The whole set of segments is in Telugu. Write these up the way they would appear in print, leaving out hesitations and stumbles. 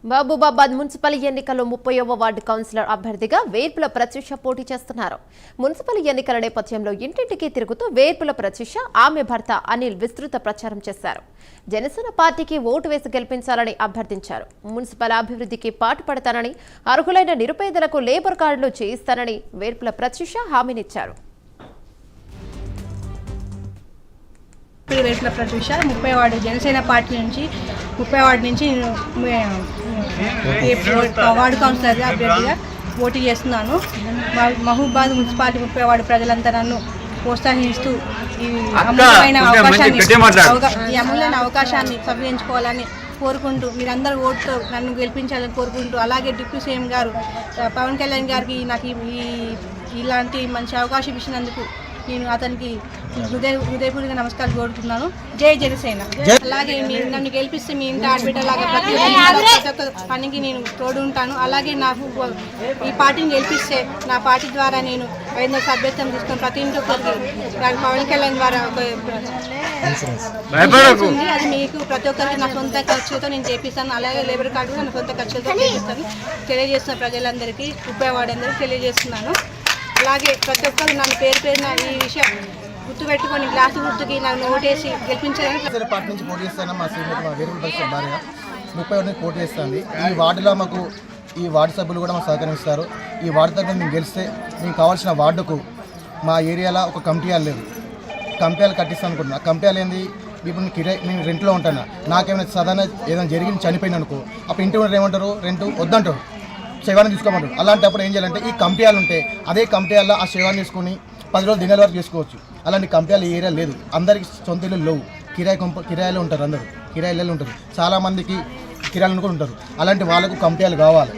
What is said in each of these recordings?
మహబూబాబాద్ మున్సిపల్ ఎన్నికల్లో 30వ వార్డు కౌన్సిలర్ అభ్యర్థిగా వేర్పుల ప్రత్యూష పోటీ చేస్తున్నారు. మున్సిపల్ ఎన్నికల నేపథ్యంలో ఇంటింటికి తిరుగుతూ వేర్పుల ప్రత్యూష ఆమె భర్త అనిల్ విస్తృత ప్రచారం చేశారు. జనసేన పార్టీకి ఓటు వేసి గెలిపించాలని అభ్యర్థించారు. మున్సిపల్ అభివృద్ధికి పాటుపడతానని, అర్హులైన నిరుపేదలకు లేబర్ కార్డులు చేయిస్తానని వేర్పుల ప్రత్యూష హామీనిచ్చారు. వేర్పుల ప్రత్యూష 30 వార్డు జనసేన పార్టీ నుంచి 30 వార్డు నుంచి వార్డు కౌన్సిలర్గా అభ్యర్థిగా పోటీ చేస్తున్నాను. మహబూబాబాద్ మున్సిపాలిటీ 30 వార్డు ప్రజలంతా నన్ను ప్రోత్సహిస్తూ ఈ అమూల్యమైన అవకాశాన్ని సవినియోగించుకోవాలని కోరుకుంటూ, మీరందరూ ఓటుతో నన్ను గెలిపించాలని కోరుకుంటూ, అలాగే డిప్యూటీ సీఎం గారు పవన్ కళ్యాణ్ గారికి నాకు ఇలాంటి మంచి అవకాశం ఇచ్చినందుకు నేను అతనికి హృదయపూర్వక నమస్కారాలు కోరుతున్నాను. జై జనసేన. అలాగే నన్ను గెలిపిస్తే మీ ఇంటి ఆడబిడ్డలాగా ప్రతి ఒక్క పనికి నేను తోడు ఉంటాను. అలాగే నాకు ఈ పార్టీని గెలిపిస్తే నా పార్టీ ద్వారా నేను 500 సభ్యత్వం తీసుకొని ప్రతి ఇంటి ఒక్కరికి పవన్ కళ్యాణ్ ద్వారా అది మీకు ప్రతి ఒక్కరికి నా సొంత ఖర్చుతో నేను చేపిస్తాను. అలాగే లేబర్ కార్డు కూడా నా సొంత ఖర్చులతో చేపిస్తాను తెలియజేస్తున్న ప్రజలందరికీ, 30 వార్డు అందరికీ తెలియజేస్తున్నాను. అలాగే ప్రతి ఒక్కరు నన్ను పేరున ఈ విషయం గుర్తుపెట్టుకొని గ్లాసు గుర్తుకి నన్ను ఓటేసి గెలిపించాలని పార్టీ నుంచి పోటీ చేస్తాను. మా సీనియర్ మా వేరే పరిస్థితి భార్య 30 నుంచి పోటీ చేస్తుంది. ఈ వార్డులో మాకు ఈ వార్డు సభ్యులు కూడా మాకు సహకరిస్తారు. ఈ వార్డు తరఫున మేము గెలిస్తే మేము కావాల్సిన వార్డుకు మా ఏరియాలో ఒక కమిటీలు లేదు, కమిటీలు కట్టిస్తాను అనుకుంటున్నా. కమిటీలు ఏంది, ఇప్పుడు నేను రెంట్లో ఉంటాను, నాకేమైనా సాధారణ ఏదైనా జరిగింది చనిపోయిన అనుకో, అప్పుడు ఇంటి వాళ్ళు ఏమంటారు, రెంట్ వద్దంటారు, శవాన్ని తీసుకోమంటారు. అలాంటప్పుడు ఏం చేయాలంటే ఈ కంపెనీలు ఉంటే అదే కంపెనీల్లో ఆ శవాన్ని తీసుకొని 10 రోజులు దినాల వరకు చేసుకోవచ్చు. అలాంటి కంపెనీలు ఈ ఏరియా లేదు. అందరికీ సొంత ఇల్లు లేవు, కిరాయిలో ఉంటారు, అందరూ కిరాయిలలో ఉంటారు. చాలామందికి కిరాయిలు కూడా ఉంటారు. అలాంటి వాళ్ళకు కంపెనీలు కావాలి.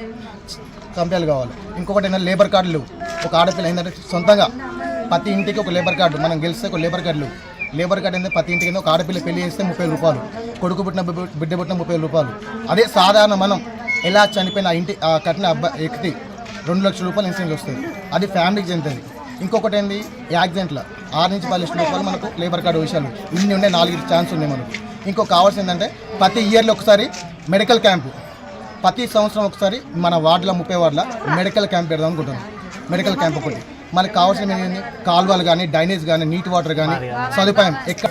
ఇంకొకటి ఏంటంటే లేబర్ కార్డులు లేవు. ఒక ఆడపిల్ల ఏంటంటే సొంతంగా ప్రతి ఇంటికి ఒక లేబర్ కార్డు, మనం గెలిస్తే ఒక లేబర్ కార్డు లేవు. లేబర్ కార్డు ఏంటంటే ప్రతి ఇంటికి ఒక ఆడపిల్ల పెళ్లి చేస్తే 30 రూపాయలు, కొడుకు పుట్టిన బిడ్డ పుట్టిన 30 రూపాయలు. అదే సాధారణ మనం ఎలా చనిపోయిన ఇంటి కట్టిన వ్యక్తి 2 లక్షల రూపాయలు ఇన్సూరెన్స్ వస్తుంది. అది ఫ్యామిలీకి చెందుతుంది. ఇంకొకటి ఏంది, యాక్సిడెంట్లో 6 నుంచి 10 లక్షల రూపాయలు మనకు లేబర్ కార్డు విషయాలు ఇన్ని ఉన్నాయి, 4 ఛాన్స్ ఉన్నాయి మనకు. ఇంకో కావాల్సింది ఏంటంటే ప్రతి ఇయర్లో ఒకసారి మెడికల్ క్యాంపు, ప్రతి సంవత్సరం ఒకసారి మన వార్డులో 30 వార్డులో మెడికల్ క్యాంప్ పెడదాం అనుకుంటున్నాం. మెడికల్ క్యాంప్ ఒకటి మనకు కావాల్సిన కాలువలు కానీ, డ్రైనేజ్ కానీ, నీటి వాటర్ కానీ సదుపాయం ఎక్కడ